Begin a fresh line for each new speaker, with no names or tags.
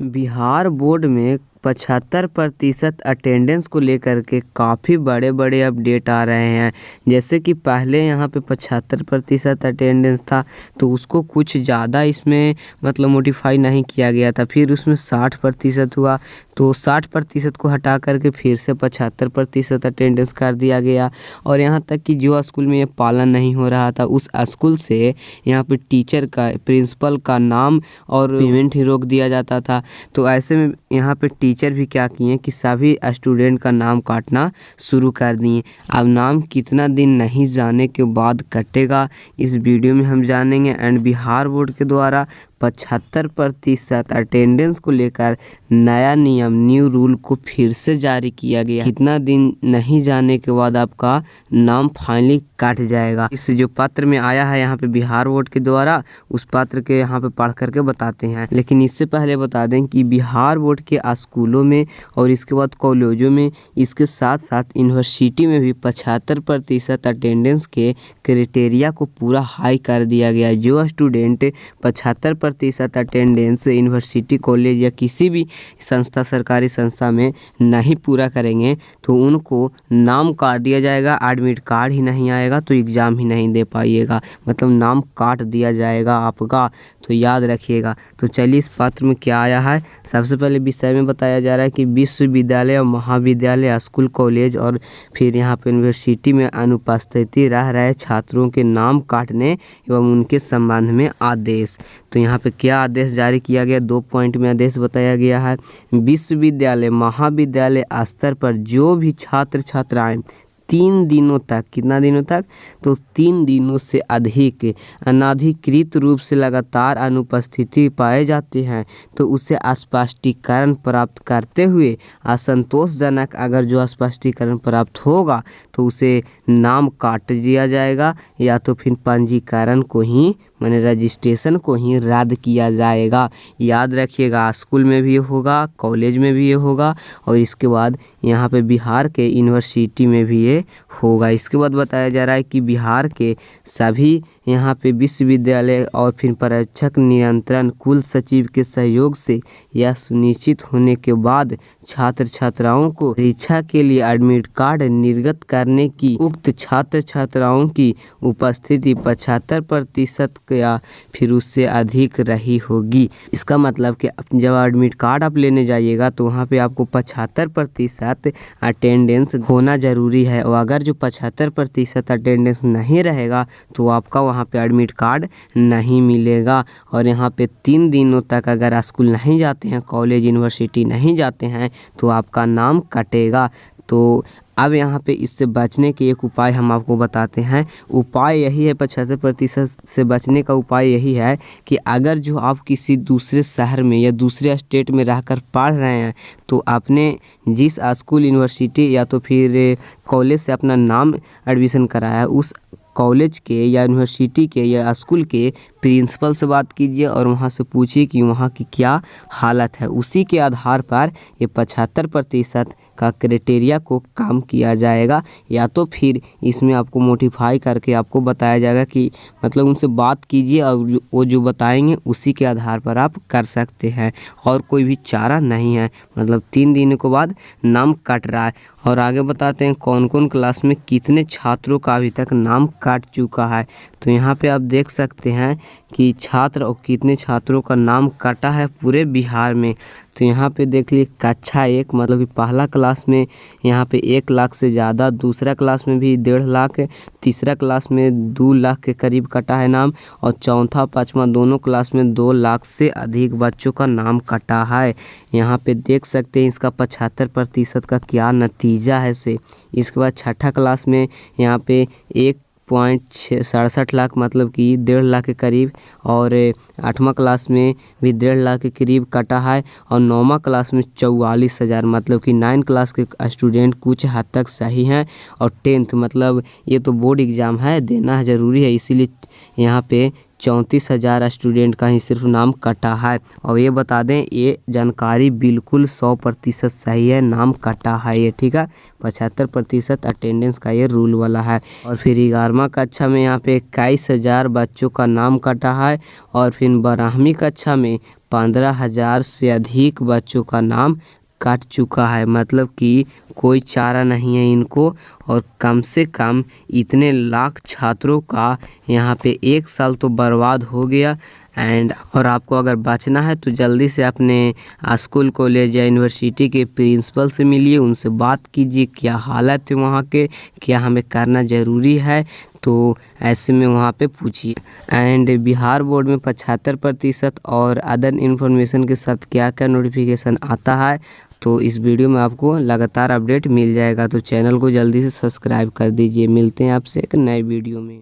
Bihar board में 75% attendance को लेकर के काफ़ी बड़े बड़े अपडेट आ रहे हैं। जैसे कि पहले यहाँ पे 75% अटेंडेंस था, तो उसको कुछ ज़्यादा इसमें मतलब मॉडिफाई नहीं किया गया था। फिर उसमें 60% हुआ, तो 60% को हटा करके फिर से 75% अटेंडेंस कर दिया गया। और यहाँ तक कि जो स्कूल में ये पालन नहीं हो रहा था, उस स्कूल से यहाँ पे टीचर का, प्रिंसिपल का नाम और पेमेंट ही रोक दिया जाता था। तो ऐसे में यहाँ पे टीचर भी क्या किए कि सभी स्टूडेंट का नाम काटना शुरू कर दिए। अब नाम कितना दिन नहीं जाने के बाद कटेगा, इस वीडियो में हम जानेंगे। एंड बिहार बोर्ड के द्वारा 75% अटेंडेंस को लेकर नया नियम, न्यू रूल को फिर से जारी किया गया। कितना दिन नहीं जाने के बाद आपका नाम फाइनली काट जाएगा। इस जो पत्र में आया है यहाँ पे बिहार बोर्ड के द्वारा, उस पत्र के यहाँ पे पढ़ करके बताते हैं। लेकिन इससे पहले बता दें कि बिहार बोर्ड के स्कूलों में और इसके बाद कॉलेजों में, इसके साथ साथ यूनिवर्सिटी में भी 75% अटेंडेंस के क्राइटेरिया को पूरा हाई कर दिया गया है। जो स्टूडेंट 75% अटेंडेंस यूनिवर्सिटी, कॉलेज या किसी भी संस्था, सरकारी संस्था में नहीं पूरा करेंगे तो उनको नाम काट दिया जाएगा। एडमिट कार्ड ही नहीं आएगा तो एग्ज़ाम ही नहीं दे पाइएगा, मतलब नाम काट दिया जाएगा आपका, तो याद रखिएगा। तो चलिए इस पत्र में क्या आया है। सबसे पहले विषय में बताया जा रहा है कि विश्वविद्यालय और महाविद्यालय, स्कूल, कॉलेज और फिर यहाँ पे यूनिवर्सिटी में अनुपस्थिति रह रहे छात्रों के नाम काटने एवं उनके संबंध में आदेश। तो यहाँ पे क्या आदेश जारी किया गया, 2 पॉइंट में आदेश बताया गया है। विश्वविद्यालय, महाविद्यालय स्तर पर जो भी छात्र छात्राएं 3 दिनों तक, कितना दिनों तक, तो 3 दिनों से अधिक अनाधिकृत रूप से लगातार अनुपस्थिति पाए जाते हैं तो उसे स्पष्टीकरण प्राप्त करते हुए असंतोषजनक अगर जो स्पष्टीकरण प्राप्त होगा तो उसे नाम काट दिया जाएगा, या तो फिर पंजीकरण को ही, माने रजिस्ट्रेशन को ही रद्द किया जाएगा। याद रखिएगा, स्कूल में भी ये होगा, कॉलेज में भी ये होगा और इसके बाद यहाँ पे बिहार के यूनिवर्सिटी में भी ये होगा। इसके बाद बताया जा रहा है कि बिहार के सभी यहाँ पे विश्वविद्यालय और फिर परीक्षक नियंत्रण कुल सचिव के सहयोग से यह सुनिश्चित होने के बाद छात्र छात्राओं को परीक्षा के लिए एडमिट कार्ड निर्गत करने की उक्त छात्र छात्राओं की उपस्थिति 75% या फिर उससे अधिक रही होगी। इसका मतलब कि जब एडमिट कार्ड आप लेने जाइएगा तो वहाँ पे आपको 75% अटेंडेंस होना ज़रूरी है, और अगर जो 75% अटेंडेंस नहीं रहेगा तो आपका वहाँ पे एडमिट कार्ड नहीं मिलेगा। और यहाँ पे 3 दिनों तक अगर स्कूल नहीं जाते हैं, कॉलेज यूनिवर्सिटी नहीं जाते हैं तो आपका नाम कटेगा। तो अब यहाँ पे इससे बचने के एक उपाय हम आपको बताते हैं। उपाय यही है, 75% से बचने का उपाय यही है कि अगर जो आप किसी दूसरे शहर में या दूसरे स्टेट में रहकर पढ़ रहे हैं तो आपने जिस स्कूल, यूनिवर्सिटी या तो फिर कॉलेज से अपना नाम एडमिशन कराया है, उस कॉलेज के या यूनिवर्सिटी के या स्कूल के प्रिंसिपल से बात कीजिए और वहाँ से पूछिए कि वहाँ की क्या हालत है। उसी के आधार पर ये 75% का क्राइटेरिया को काम किया जाएगा, या तो फिर इसमें आपको मोडिफाई करके आपको बताया जाएगा कि मतलब उनसे बात कीजिए और वो जो बताएंगे उसी के आधार पर आप कर सकते हैं, और कोई भी चारा नहीं है। मतलब 3 दिनों के बाद नाम कट रहा है। और आगे बताते हैं कौन कौन क्लास में कितने छात्रों का अभी तक नाम काट चुका है। तो यहाँ पे आप देख सकते हैं कि छात्र और कितने छात्रों का नाम काटा है पूरे बिहार में। तो यहाँ पे देख लीजिए, कक्षा 1 मतलब कि पहला क्लास में यहाँ पे 1 लाख से ज़्यादा, दूसरा क्लास में भी 1.5 लाख, तीसरा क्लास में 2 लाख के करीब कटा है नाम, और चौथा पाँचवा दोनों क्लास में 2 लाख से अधिक बच्चों का नाम कटा है। यहाँ पे देख सकते हैं इसका 75% का क्या नतीजा है से। इसके बाद छठा क्लास में यहाँ पे 1.67 लाख मतलब कि 1.5 लाख के करीब, और 8वां क्लास में भी 1.5 लाख के करीब कटा है, और 9वां क्लास में 44,000 मतलब कि 9 क्लास के स्टूडेंट कुछ हद तक सही हैं। और 10th मतलब ये तो बोर्ड एग्ज़ाम है, देना है ज़रूरी है, इसीलिए यहाँ पे 34,000 स्टूडेंट का ही सिर्फ नाम कटा है। और ये बता दें, ये जानकारी बिल्कुल 100% सही है, नाम कटा है ये, ठीक है। 75% अटेंडेंस का ये रूल वाला है। और फिर 11वां कक्षा में यहाँ पे 21,000 बच्चों का नाम कटा है। और फिर 12वीं कक्षा में 15,000 से अधिक बच्चों का नाम कट चुका है। मतलब कि कोई चारा नहीं है इनको। और कम से कम इतने लाख छात्रों का यहाँ पे 1 साल तो बर्बाद हो गया। और आपको अगर बचना है तो जल्दी से अपने स्कूल कॉलेज या यूनिवर्सिटी के प्रिंसिपल से मिलिए, उनसे बात कीजिए क्या हालत है वहाँ के, क्या हमें करना ज़रूरी है, तो ऐसे में वहाँ पे पूछिए। बिहार बोर्ड में 75% और अदर इन्फॉर्मेशन के साथ क्या क्या नोटिफिकेशन आता है, तो इस वीडियो में आपको लगातार अपडेट मिल जाएगा। तो चैनल को जल्दी से सब्सक्राइब कर दीजिए। मिलते हैं आपसे एक नए वीडियो में।